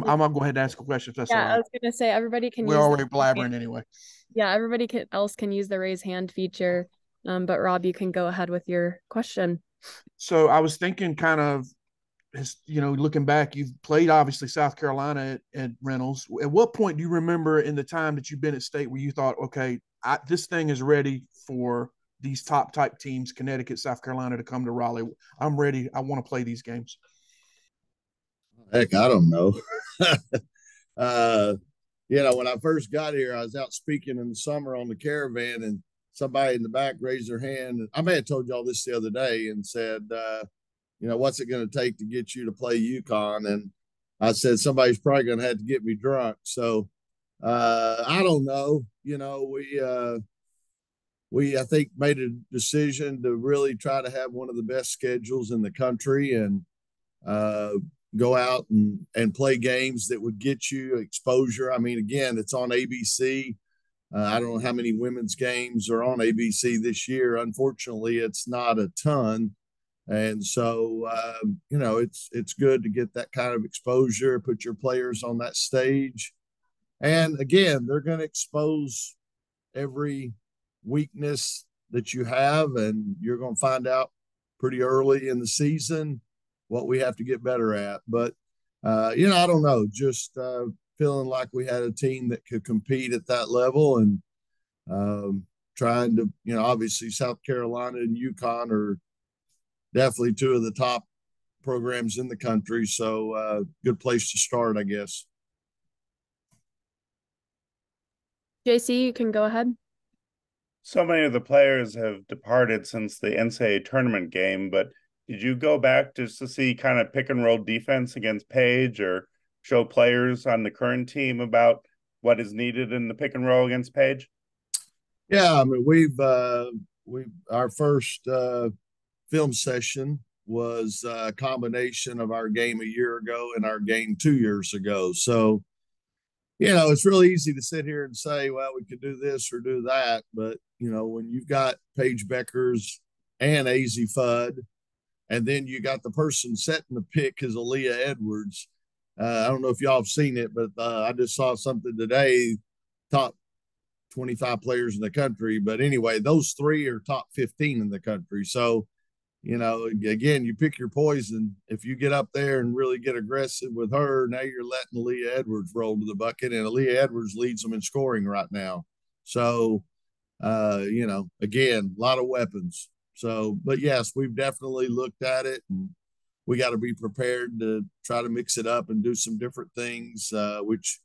I'm gonna go ahead and ask a question if that's all Yeah, I right. was gonna say everybody can We're use the already blabbering anyway. yeah, everybody else can use the raise hand feature. But Rob, you can go ahead with your question. So I was thinking kind of, looking back, you've played obviously South Carolina at Reynolds. At what point do you remember in the time that you've been at State where you thought, okay, this thing is ready for these top type teams, Connecticut, South Carolina, to come to Raleigh? I'm ready. I want to play these games. Heck, I don't know. uh, when I first got here, I was out speaking in the summer on the caravan, and somebody in the back raised their hand. I may have told y'all this the other day and said, what's it going to take to get you to play UConn? And I said, somebody's probably going to have to get me drunk. So I don't know. We I think made a decision to really try to have one of the best schedules in the country and uh, go out and play games that would get you exposure. I mean, again, it's on ABC. I don't know how many women's games are on ABC this year. Unfortunately, it's not a ton, and so it's good to get that kind of exposure. Put your players on that stage, and again, they're going to expose every weakness that you have, and you're going to find out pretty early in the season what we have to get better at. But I don't know, just feeling like we had a team that could compete at that level, and trying to, obviously South Carolina and UConn are definitely two of the top programs in the country. So good place to start, I guess. JC, you can go ahead. So many of the players have departed since the NCAA tournament game, but did you go back just to see kind of pick and roll defense against Page or show players on the current team about what is needed in the pick and roll against Page? Yeah, I mean we our first film session was a combination of our game a year ago and our game 2 years ago. So it's really easy to sit here and say, well, we could do this or do that. But, when you've got Paige Beckers and AZ Fudd, and then you got the person setting the pick is Aaliyah Edwards. I don't know if y'all have seen it, but I just saw something today, top 25 players in the country. But anyway, those three are top 15 in the country. So, again, you pick your poison. If you get up there and really get aggressive with her, now you're letting Aaliyah Edwards roll to the bucket, and Aaliyah Edwards leads them in scoring right now. So, again, a lot of weapons. So, but yes, we've definitely looked at it, and we got to be prepared to try to mix it up and do some different things, which,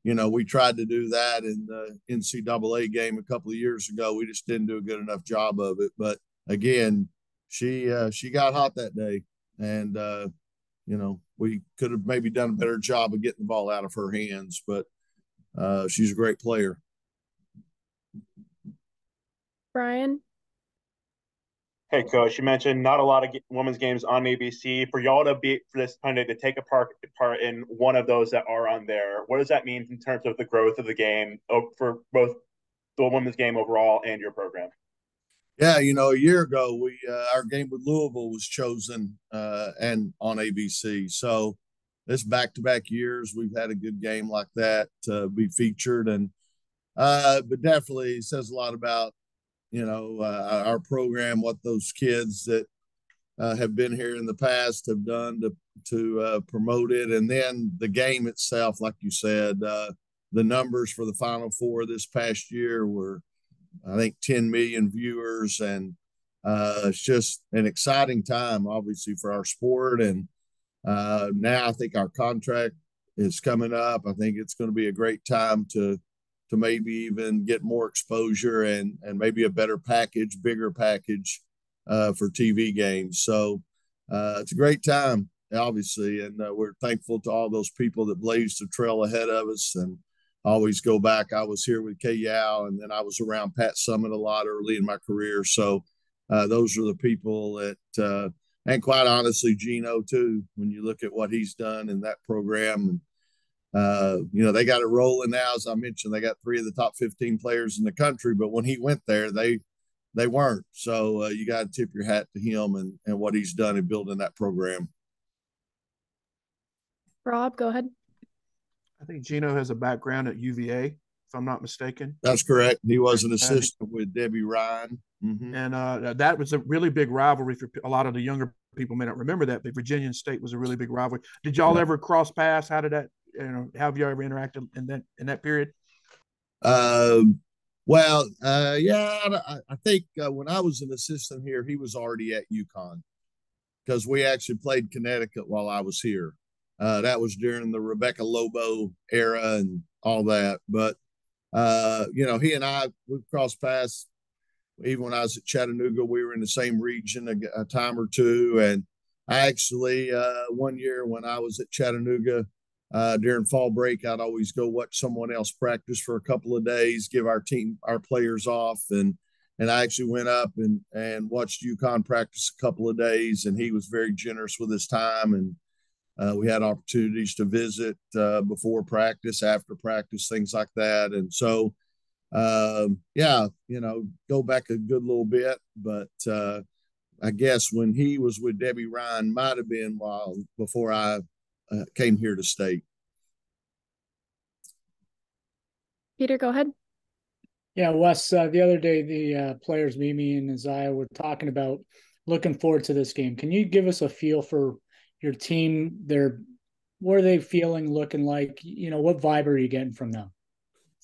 we tried to do that in the NCAA game a couple of years ago. We just didn't do a good enough job of it. But again, she got hot that day, and we could have maybe done a better job of getting the ball out of her hands. But she's a great player. Brian? Hey, Coach, you mentioned not a lot of women's games on ABC. For y'all to be for this Sunday to take a part in one of those that are on there, what does that mean in terms of the growth of the game for both the women's game overall and your program? Yeah, a year ago we our game with Louisville was chosen and on ABC. So this back-to-back years we've had a good game like that to be featured, and but definitely says a lot about our program, what those kids that have been here in the past have done to promote it, and then the game itself, like you said, the numbers for the Final Four this past year were, I think, 10 million viewers, and it's just an exciting time, obviously, for our sport. And now I think our contract is coming up. I think it's going to be a great time to maybe even get more exposure and maybe a better package, bigger package for TV games. So it's a great time, obviously, and we're thankful to all those people that blazed the trail ahead of us. And always go back. I was here with Kay Yao, and then I was around Pat Summitt a lot early in my career. So those are the people that, and quite honestly, Gino too. When you look at what he's done in that program, they got it rolling now. As I mentioned, they got 3 of the top 15 players in the country. But when he went there, they weren't. So you got to tip your hat to him and what he's done in building that program. Rob, go ahead. I think Gino has a background at UVA, if I'm not mistaken. That's correct. He was an assistant with Debbie Ryan. Mm-hmm. And that was a really big rivalry for a lot of the younger people may not remember that, but Virginia and State was a really big rivalry. Did y'all ever cross paths? How did that, have you ever interacted in that period? I think when I was an assistant here, he was already at UConn because we actually played Connecticut while I was here. That was during the Rebecca Lobo era and all that. But, he and I, we've crossed paths. Even when I was at Chattanooga, we were in the same region a time or two. And I actually, one year when I was at Chattanooga, during fall break, I'd always go watch someone else practice for a couple of days, give our players off. And I actually went up and watched UConn practice a couple of days, and he was very generous with his time. And we had opportunities to visit before practice, after practice, things like that. And so, go back a good little bit. But I guess when he was with Debbie Ryan might have been while before I came here to State. Peter, go ahead. Yeah, Wes, the other day, the players, Mimi and Isaiah, were talking about looking forward to this game. Can you give us a feel for your team? What are they feeling, looking like? What vibe are you getting from them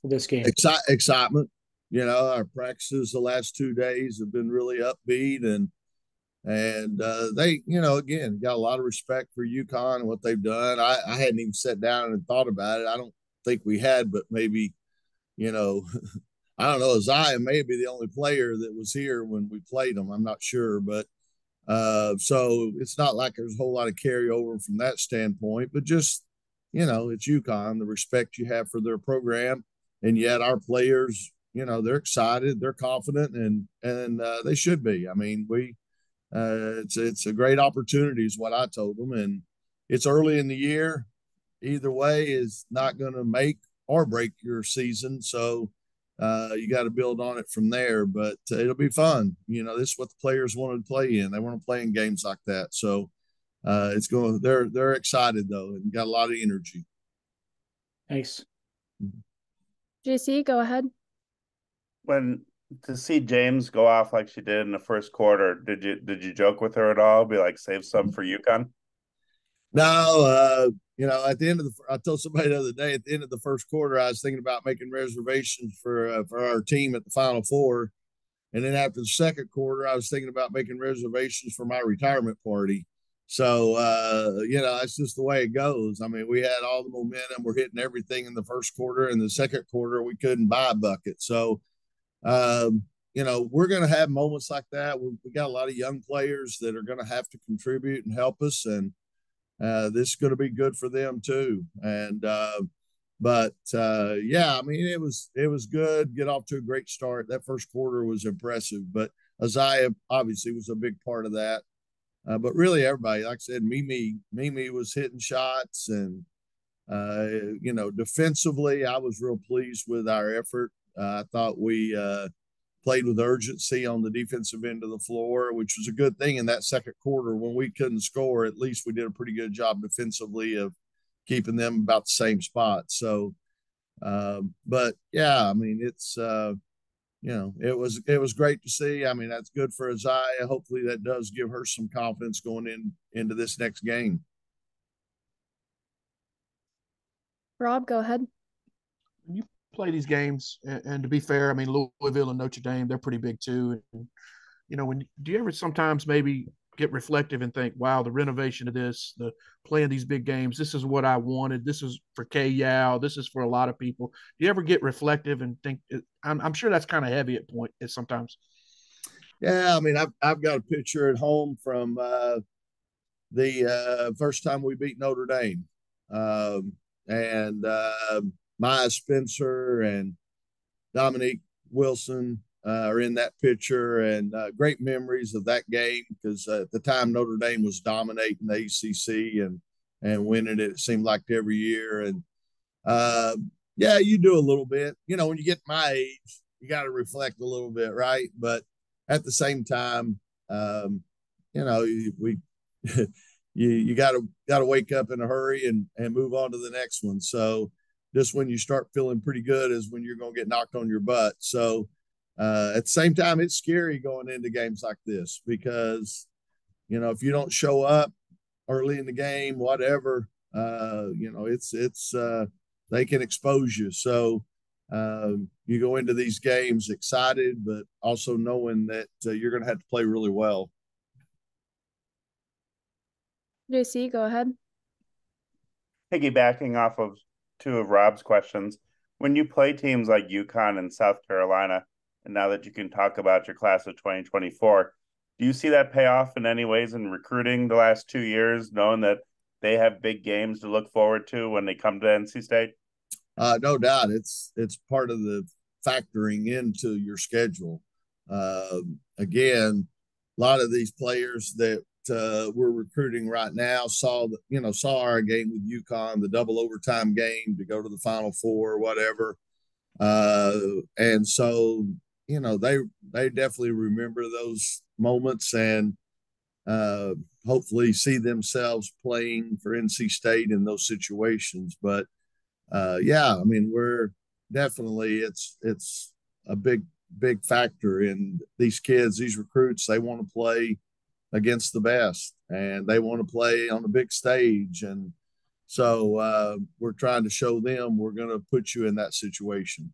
for this game? Excitement. Our practices the last 2 days have been really upbeat, and they, again, got a lot of respect for UConn and what they've done. I hadn't even sat down and thought about it. I don't think we had, but maybe, I don't know. Isaiah may be the only player that was here when we played them. I'm not sure, but so it's not like there's a whole lot of carryover from that standpoint, but just, it's UConn, the respect you have for their program. And yet our players, they're excited, they're confident, and they should be. I mean, it's a great opportunity is what I told them. And it's early in the year. Either way is not going to make or break your season. So you got to build on it from there, but it'll be fun. This is what the players want to play in. They want to play in games like that. So they're excited though, and got a lot of energy. Thanks. JC, go ahead. To see James go off like she did in the first quarter, did you joke with her at all? Be like, save some for UConn? No, at the end of I told somebody the other day, at the end of the first quarter, I was thinking about making reservations for our team at the Final Four. And then after the second quarter, I was thinking about making reservations for my retirement party. So, that's just the way it goes. I mean, we had all the momentum. We're hitting everything in the first quarter. In the second quarter, we couldn't buy a bucket. So, we're going to have moments like that. We got a lot of young players that are going to have to contribute and help us. And this is going to be good for them too. And, I mean, it was good. Get off to a great start. That first quarter was impressive, but Isaiah obviously was a big part of that. But really everybody, like I said, Mimi was hitting shots, and, defensively, I was real pleased with our effort. I thought we played with urgency on the defensive end of the floor, which was a good thing in that second quarter. When we couldn't score, at least we did a pretty good job defensively of keeping them about the same spot. So, but yeah, I mean, it's, it was great to see. I mean, that's good for Isaiah. Hopefully that does give her some confidence going into this next game. Rob, go ahead. You play these games, and to be fair, I mean, Louisville and Notre Dame, they're pretty big too. And, do you ever sometimes maybe get reflective and think, wow, the renovation of this, the playing these big games, this is what I wanted. This is for K-Yow. This is for a lot of people. Do you ever get reflective and think, I'm sure that's kind of heavy at sometimes. Yeah. I mean, I've got a picture at home from the first time we beat Notre Dame. Maya Spencer and Dominique Wilson are in that picture, and great memories of that game because at the time Notre Dame was dominating the ACC and winning it. It seemed like every year. And you do a little bit. When you get my age, you got to reflect a little bit, right? But at the same time, you got to wake up in a hurry and move on to the next one. So just when you start feeling pretty good is when you're going to get knocked on your butt. So at the same time, it's scary going into games like this because, you know, if you don't show up early in the game, whatever, you know, they can expose you. So you go into these games excited, but also knowing that you're going to have to play really well. JC, go ahead. Piggybacking off of two of Rob's questions, when you play teams like UConn and South Carolina, and now that you can talk about your class of 2024, do you see that pay off in any ways in recruiting the last 2 years, knowing that they have big games to look forward to when they come to NC State? No doubt, it's part of the factoring into your schedule. Again, a lot of these players that we're recruiting right now saw our game with UConn, the double overtime game to go to the Final Four or whatever, and so you know they definitely remember those moments and hopefully see themselves playing for NC State in those situations. But yeah, I mean, we're definitely it's a big factor in these kids, these recruits. They want to play against the best and they want to play on a big stage, and so we're trying to show them we're going to put you in that situation.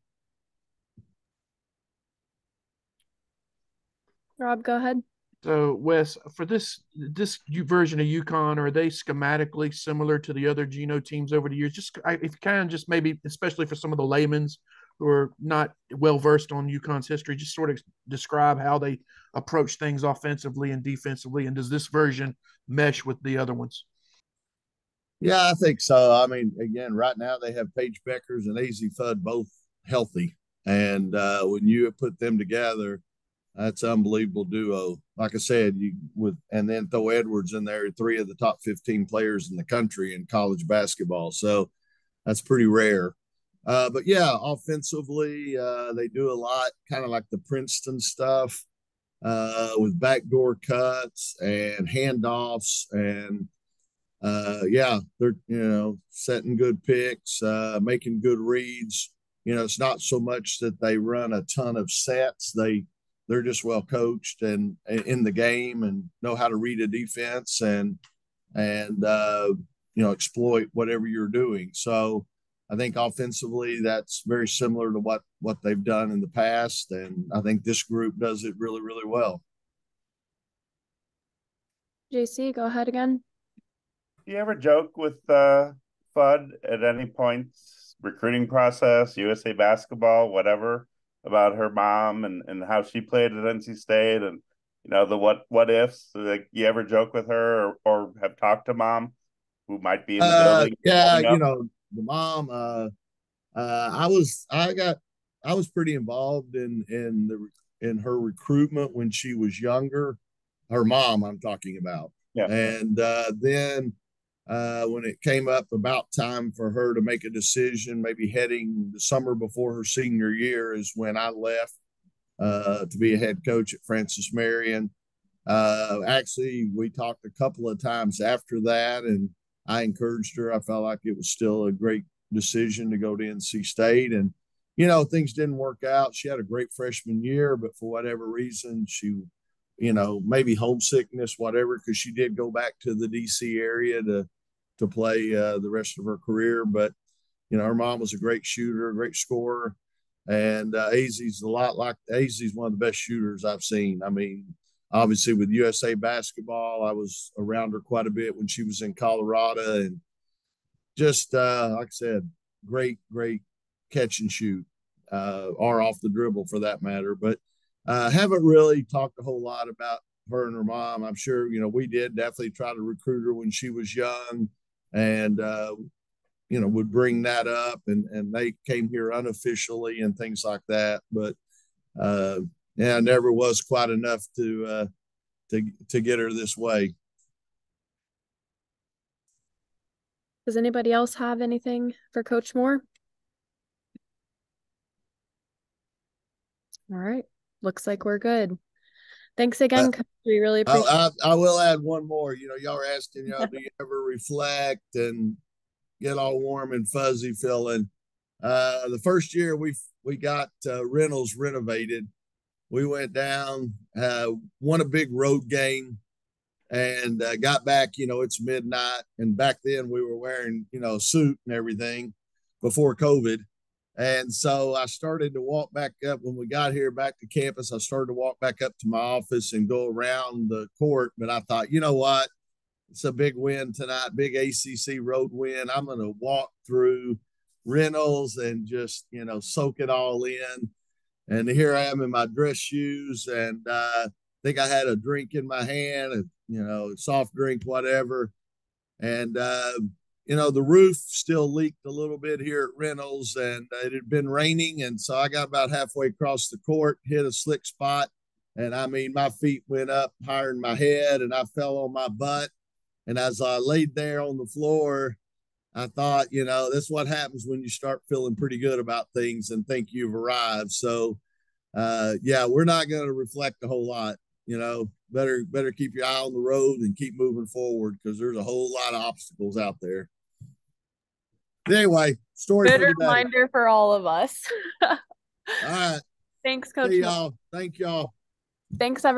Rob, go ahead. So, Wes, for this version of UConn, are they schematically similar to the other Geno teams over the years? Just if you can, just maybe, especially for some of the layman's who are not well versed on UConn's history, just sort of describe how they approach things offensively and defensively, and does this version mesh with the other ones? Yeah, I think so. I mean, again, right now they have Paige Beckers and AZ Fudd both healthy, and when you put them together, that's an unbelievable duo. Like I said, and then throw Edwards in there, 3 of the top 15 players in the country in college basketball. So that's pretty rare. But yeah, offensively, they do a lot, kind of like the Princeton stuff with backdoor cuts and handoffs, and yeah, they're setting good picks, making good reads. It's not so much that they run a ton of sets. They're just well coached and in the game and know how to read a defense and exploit whatever you're doing. So I think offensively that's very similar to what they've done in the past, and I think this group does it really, really well. JC, go ahead again. Do you ever joke with Fudd at any point, recruiting process, USA basketball, whatever, about her mom and how she played at NC State and the what ifs? Like, you ever joke with her or have talked to mom who might be in the building? Yeah, the mom. I was pretty involved in her recruitment when she was younger. Her mom, I'm talking about. Yeah. And then when it came up about time for her to make a decision, maybe heading the summer before her senior year, is when I left to be a head coach at Francis Marion. Actually, we talked a couple of times after that, and I encouraged her. I felt like it was still a great decision to go to NC State. And, things didn't work out. She had a great freshman year, but for whatever reason, she, maybe homesickness, whatever, because she did go back to the DC area to play the rest of her career. But, her mom was a great shooter, a great scorer. And AZ's a lot like AZ's one of the best shooters I've seen. I mean, obviously with USA basketball, I was around her quite a bit when she was in Colorado, and just like I said, great catch and shoot, or off the dribble for that matter. But haven't really talked a whole lot about her and her mom. I'm sure we did definitely try to recruit her when she was young, and would bring that up, and they came here unofficially and things like that. But yeah, never was quite enough to get her this way. Does anybody else have anything for Coach Moore? All right. Looks like we're good. Thanks again, Coach. We really appreciate it. I will add one more. Y'all are asking, do you ever reflect and get all warm and fuzzy feeling? The first year we got Reynolds renovated. We went down, won a big road game, and got back. It's midnight, and back then we were wearing a suit and everything before COVID. And so I started to walk back up when we got here back to campus. I started to walk back up to my office and go around the court. But I thought, you know what? It's a big win tonight, big ACC road win. I'm going to walk through Reynolds and just, soak it all in. And here I am in my dress shoes. And I think I had a drink in my hand, soft drink, whatever. And, the roof still leaked a little bit here at Reynolds, and it had been raining. And so I got about halfway across the court, hit a slick spot. And I mean, my feet went up higher than my head, and I fell on my butt. And as I laid there on the floor, I thought, that's what happens when you start feeling pretty good about things and think you've arrived. So, we're not going to reflect a whole lot. Better keep your eye on the road and keep moving forward, because there's a whole lot of obstacles out there. Anyway, story Good for the day. reminder for all of us. All right. Thanks, Coach. See y'all. Thank y'all. Thanks, everyone.